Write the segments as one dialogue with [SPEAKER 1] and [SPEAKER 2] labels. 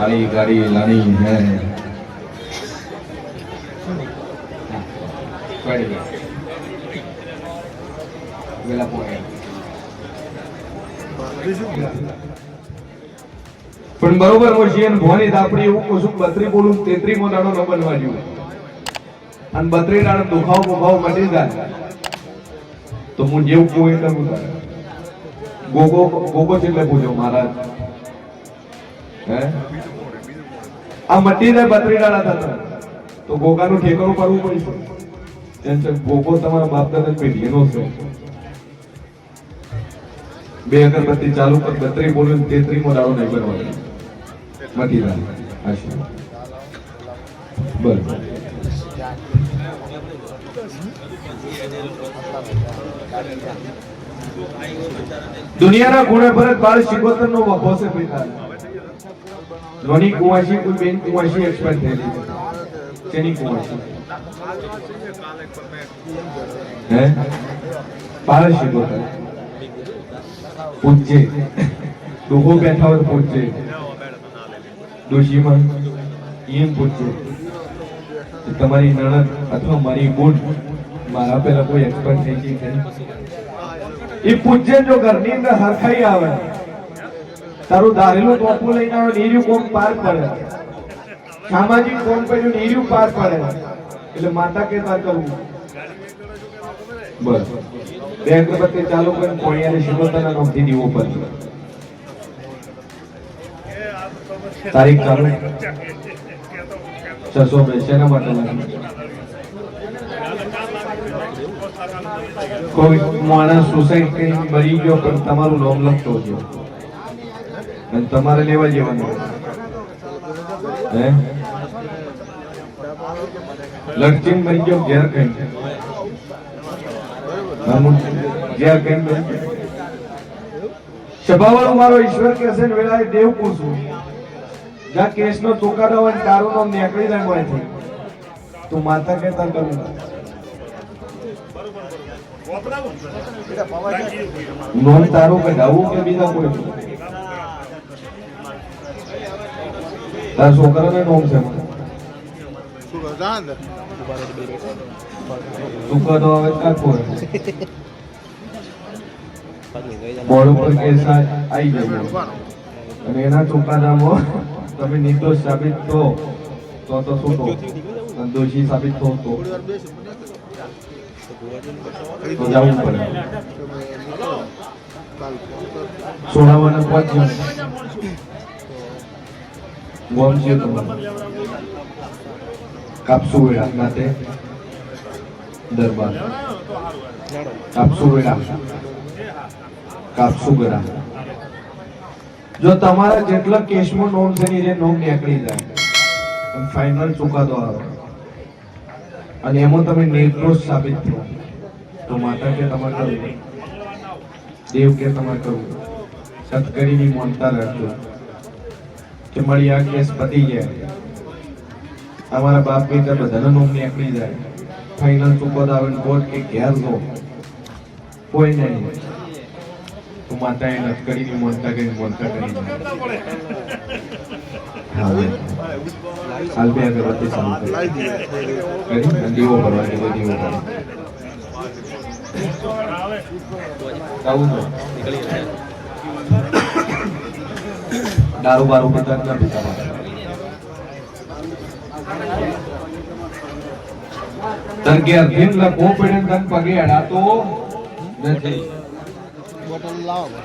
[SPEAKER 1] काली गाड़ी लानी है પણ બરોબર હોય છે ભોની દાપડી એવું કશું 32 બોલું 33 મો દાડો ન બનવા જોઈએ અને 32 દાડો દુખાવ મટી જાય તો હું જેવું કોઈ કરું ગોગો એટલે પૂછો મહારાજ હે આ મટી જાય 32 દાડા થતા તો ગોગાનું ઠેકાણું કરવું પડશે જેમ ગોગો તમારા બાપ દાદા પેઢીનો છે બે અગરબત્તી ચાલુ કર 32 બોલું 33 મો દાડો નહીં બનવાનો મટી જાય આશા બરાબર દુનિયાના ગુણે ભરત બાળ 76 નો વખો છે પિતા નોની કુવાસી કોઈ બેન કુવાસી એક્સપર્ટ થયેલી તેની કુવાસી હે બાળ 76 પૂજ્ય દુખો બેઠા હોય પૂજ્ય દોશીમાં એમ પૂછજો તમારી નણદ અથવા મારી બુન મારા પેલા કોઈ એક્સપર્ટ થઈ ગઈ છે એ પૂજ્ય જો ઘરની અંદર હરખાઈ આવે તારું ધારેલું ટોપું લઈને આવે નીર્યું કોમ પાર પડે સામાજિક કોમ કર્યું નીર્યું પાર પડે એટલે માતા કે તાર કરવું બસ બે અગરબત્તી ચાલુ કરીને પોણિયાને શિવતાના નામથી દીવો પર તારીખ ચાલુ 600 શેના માટે કોઈ માણસ સુસાઇડ કરીને મરી ગયો પણ તમારું નામ લખતો છે અને તમારે લેવા જવાનું હે લડચીન મરી ગયો ઘેર કઈ ઘેર કઈ સભાવાળો મારો ઈશ્વર કહેશે ને વેળાએ દેવ પૂછું જ્યાં કેસનો ચુકાદો હોય તારું નામ નીકળી જાય માહિતી તું માતા કહેતા કરું નોમ તારું કઢાવવું કે બીજા કોઈ તારા છોકરાને નોમ છે ચુકાદો આવે કાકો બોર્ડ ઉપર કેસ આવી જાય અને એના ચુકાદામાં તમે નિર્દોષ સાબિત થો તો છૂટો અને દોષી સાબિત થો તો જવું પડે સોડાવાના 5 જણ ગોમ છે તો કાપસુ વેળા નાતે દરબાર કાપસુ વેળા કાપસુ વેળા જો તમારા જેટલા કેસમાં નોંધ છે ને નોંધ નીકળી જાય અને ફાઇનલ ચુકાદો આવે અને એમાં તમે નિર્દોષ સાબિત થયો તો માતા કે તમારે કરવું દેવ કે તમારે કરવું સત્કરીની માનતા રાખજો કે મારી આ કેસ પતી જાય અમારા બાપ બેટા બધાના નોમ નીકળી જાય ફાઇનલ ચુકાદો આવે કોર્ટ કે ઘેર જો કોઈ નહીં તો માતાએ નટકડીની માનતા કરી હાલ બે અગરબત્તી ચાલુ કરી દીવો ભરવા દીવો દારૂ બારૂ પીતા ના પીતા તન કે અર્ધીન લખો પડે તન પગે અડાતો નથી બોટલ લાવો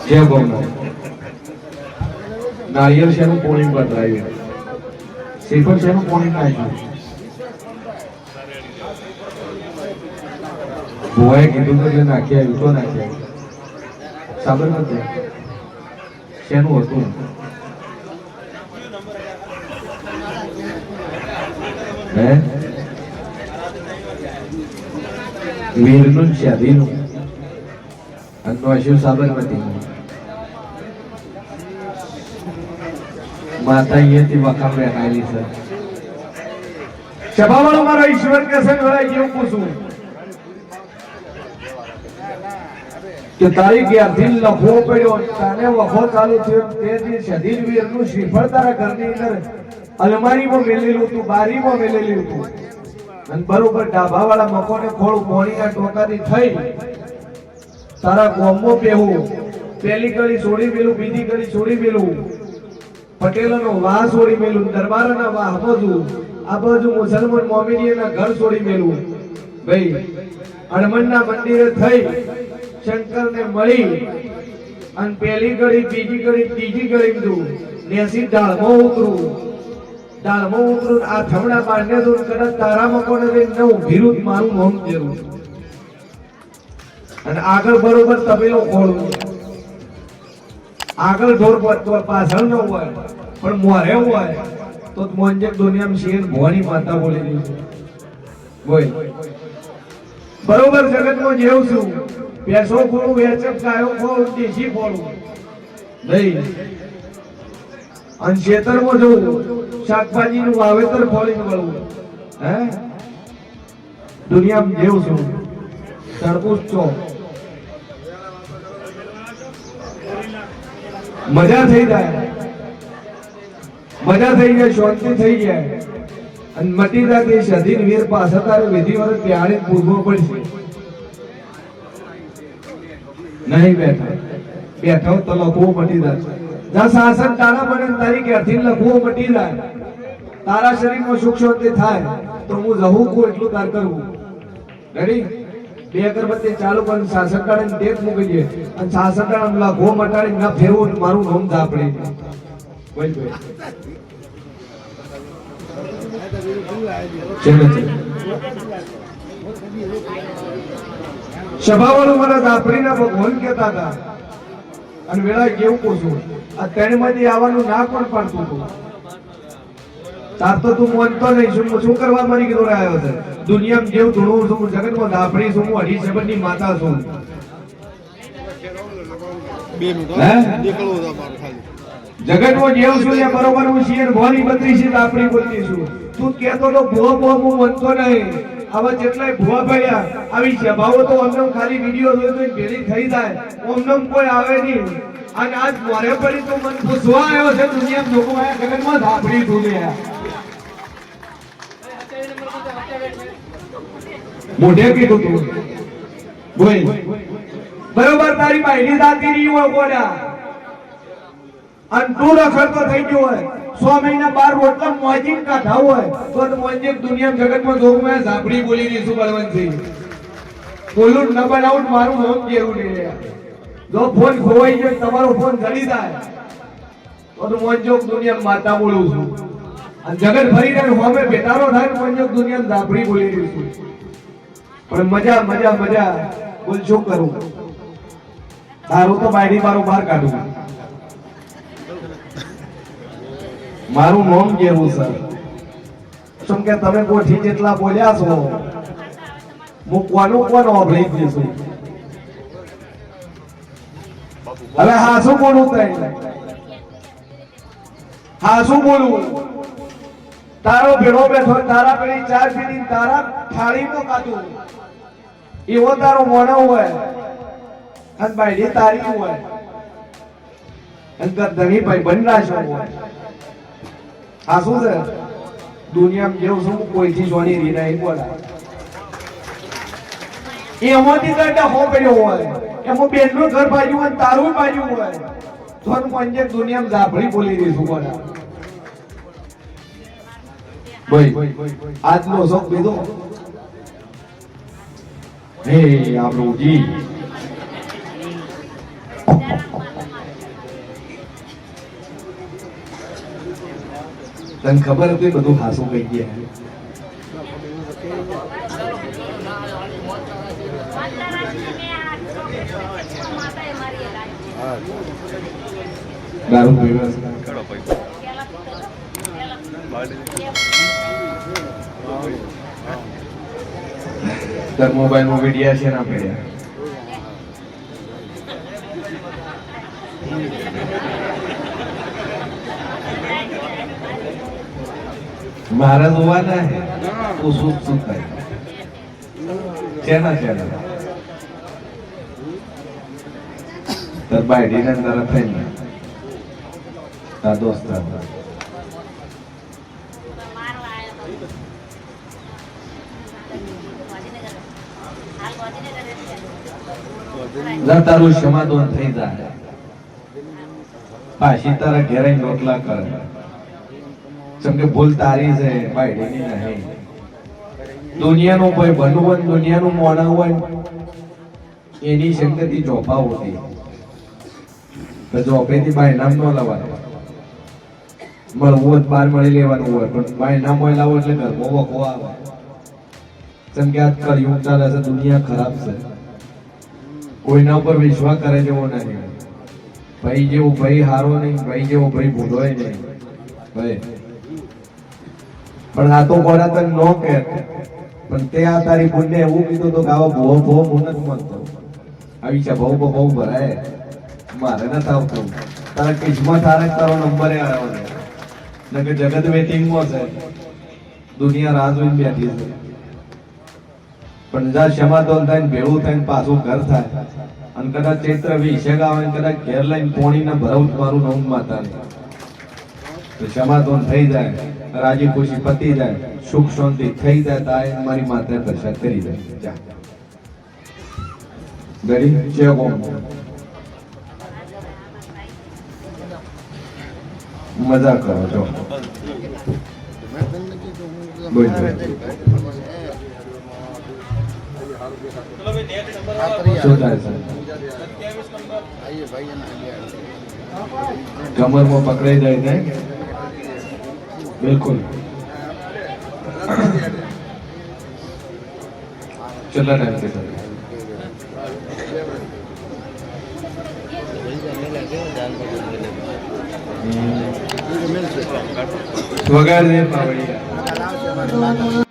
[SPEAKER 1] જય ગોમના નારિયેળ શેનું પોણી બદલાયું શ્રીફળ શેનું પોણી નાખ્યું ભુવાએ કીધું કે નાખી આવ્યું તો નાખી આવ્યું સાબરમતી શેનું હતું હે વીરનું શાદીનું અન્વાશિવ સાબરમતી માતા અહીંયાથી વખામ બેઠાયેલી છે સભાવાળો મારો ઈશ્વર કે છે વેળા એવું પૂછું કે તારી ઘેરથી લખવો પડ્યો, તને વખો ચાલુ થયો, તે જે શધીર વીરનું શ્રીફળ તારા ઘરની અંદર અલમારીમાં મેલેલું હતું, બારીમાં મેલેલું હતું, અને બરોબર ડાભાવાળા મકોને ખોળું મોણીના ટોકાથી થઈ તારા ગોમમાં બેહું, પેલી ગળી છોડી મેલું, બીજી ગળી છોડી મેલું, પટેલોનો વાહ છોડી મેલું, દરબારના વાહ બાજુ, આ બાજુ મુસલમાન મોમેડીના ઘર છોડી મેલું, ભાઈ હનુમાનના મંદિરે થઈ શંકરને મળી, અને પેલી ગળી, બીજી ગળી, ત્રીજી ગળી તું નેસી ડાળમાં ઉતરું, ડાળમાં ઉતરું, આ થમણા બાંધે તો કદાચ તારા મકોને નવું ભીરું મારું નામ જેવું, અને આગળ બરોબર તબેલો ખોળવું, આગળ ઢોર પાછળ ન હોય પણ મોરે હોય તો મોંજક દુનિયામાં શેર ભવાની માતા બોલેલી છે. બોલ બરોબર જગતમાં જેવું છું, પેસો ખોળું, વેચક ગાયો ખોળું, દેશી ખોળું નહીં, અને ખેતરમાં જવું, શાકભાજીનું વાવેતર ખોલીને વળવું, હે દુનિયામાં જેવું છું, તરબૂચ છો, મજા થઈ જાય, મજા થઈ જાય, શાંતિ થઈ જાય, અને મટી જાય શધીર વીર પાસે તારે વિધિવત ત્યારે પૂરવો પડશે. નહીં બેઠા બેઠો તો લખવો મટી જાય, જ્યાં શાસન તારા બને તારી ઘેરથી લખવો મટી જાય, તારા શરીરમાં સુખ શાંતિ થાય તો હું રહું છું એટલું તાર કરવું. રેડી? બે અગરબત્તી ચાલુ કરીને સાસરકાળાને ટેક મૂકી દે, અને સાસરકાળા લખવો મટાડી ના ફેરવું, મારું નામ ધાપડી. બોલ બોલ સભાવાળું મારા દાપડીના ભગવાન કહેતા હતા, અને વેળા કેવું પૂછું, આ ત્રણમાંથી આવવાનું ના કોણ પાડતું હતું? તાર તો તું માનતો નહીં, શું કરવા મારી જોડે આવ્યો છે? દુનિયામાં જેવું ધૂણું છું, જગતમાં દાપડી છું, હું અઢી શબરની માતા છું. જગતમાં જેવું છું એ બરોબર હું છીએ, ભવાની 32 દાપડી બોલતી છું. તું કેતો તો ભૂવા ભૂવા હું માનતો નહીં. આવા જેટલાય ભૂવા ભાઈયા આવી સભાઓ તો અમને ખાલી વિડીયો જોઈ તો ભેળી થઈ જાય, અમને કોઈ આવે નહીં. અને આજ મોરે પડી તો મન પૂછવા આવ્યો છે, દુનિયામાં લોકો આયા જગતમાં દાપડી તું મોઢે કીધું તું. બોલ બરોબર તારી બાયડી દાતી રહી હોય કોડા, અને તું રખડતો થઈ ગયો હોય, 6 મહિના 12 રોટલા મોજીન કાઢા હોય તો મોજી દુનિયા જગતમાં જોગમાં ઝાપડી બોલી રહીશું બળવંતસિંહ. બોલું ન બનાવું મારું નામ કેવું નહીં. જો ફોન ખોવાઈ જાય, તમારો ફોન જડી જાય તો મોંજોગ દુનિયા માતા બોલું છું, અને જગત ફરી જાય હોમે ભેટારો થાય મોંજોગ દુનિયા ઝાપડી બોલી રહીશું. પણ મજા મજા મજા બોલ શું કરું? તારું તો બાયડી મારું બહાર કાઢું, મારું નામ કેવું છે? શું કે તમે કોઠી જેટલા બોલ્યા છો, હું કોનું કોણ ઓભળી દઈશું? હવે હાસું બોલું, હાસું બોલું. તારો ભેળો બેઠો, તારા પેલી ચાર પીડી તારા થાળીમાં કાઢું, એવો તારો મોણો હોય, અને બાયડી તારી હોય, અને ધણી ભાઈ બંધાશો હોય. આ શું છે? દુનિયામાં જેવું શું કોઈથી સોની રી નહીં બોલા. એમાંથી દંડા હો પડ્યો હોય, એમાં બેનનું ઘર બાજુ હોય, તારું બાજુ હોય, તો પંજે દુનિયામાં ઝાપડી બોલી રહીશું બોલા. ભાઈ આજનો શોખ લીધો હે આપણું જી. તને ખબર હતી બધું હાસું કહી ગયા. દારૂ પીવા તાર મોબાઈલ માં વિડિયા છે ના પડ્યા? મારા જોવાના હે તો શું શું થાય? ચેના ચેના તાર બાયડીને તારા થઈને તાર દોસ્ત તારું સમાધાન થઈ જાય પાછી તારા ઘેરે રોટલા કરે જેમ કે ભૂલ તારી છે બાયડીની નહીં દુનિયાનું કોઈ બનવું હોય દુનિયાનું મોણા હોય એની શક્તિથી ચોપા હોતી તો ચોપેથી બાય નામ ન લાવવાનું મળવું હોય બહાર મળી લેવાનું હોય પણ બાય નામ હોય લાવો એટલે ઘરમાં વખો આવે જેમ કે આજ કળિયુગ ચાલે છે દુનિયા ખરાબ છે કોઈના ઉપર વિશ્વાસ કરે જેવો નહીં ભાઈ જેવો ભાઈ હારો નહીં ભાઈ જેવો ભાઈ ભૂલોય નહીં ભાઈ પણ આ તો કોના તને નો કે પણ તે આ તારી પુણ્ય એવું કીધું તો ગાવા ભો ભો હું નથી મળતો આવી છે બહુ બહુ ભરાય મારે નથી આવતું તારા કિસ્મત હારે તારો નંબર આવ્યો ને કે જગત વેટિંગમાં છે દુનિયા રાહ જોઈને બેઠી છે પણ જા સમાધાન થાય ભેળું થાય પાછું ઘર થાય અને કદાચ ચૈત્ર વિષય આવે કદાચ ઘેર લઈને પોણીને ભરવું મારું નવું માતા તો સમાધાન થઈ જાય રાજી ખુશી પતી જાય સુખ શાંતિ થઈ જાય તાય મારી માતા પ્રસાદ કરી જાય જા ગરી છે કોમ મજા કરો છો બોલ શું થાય છે કમરમાં પકડાઈ જાય ને બિલકુલ કેટલા ટાઈમ થી વગાડ દે પાવડિયા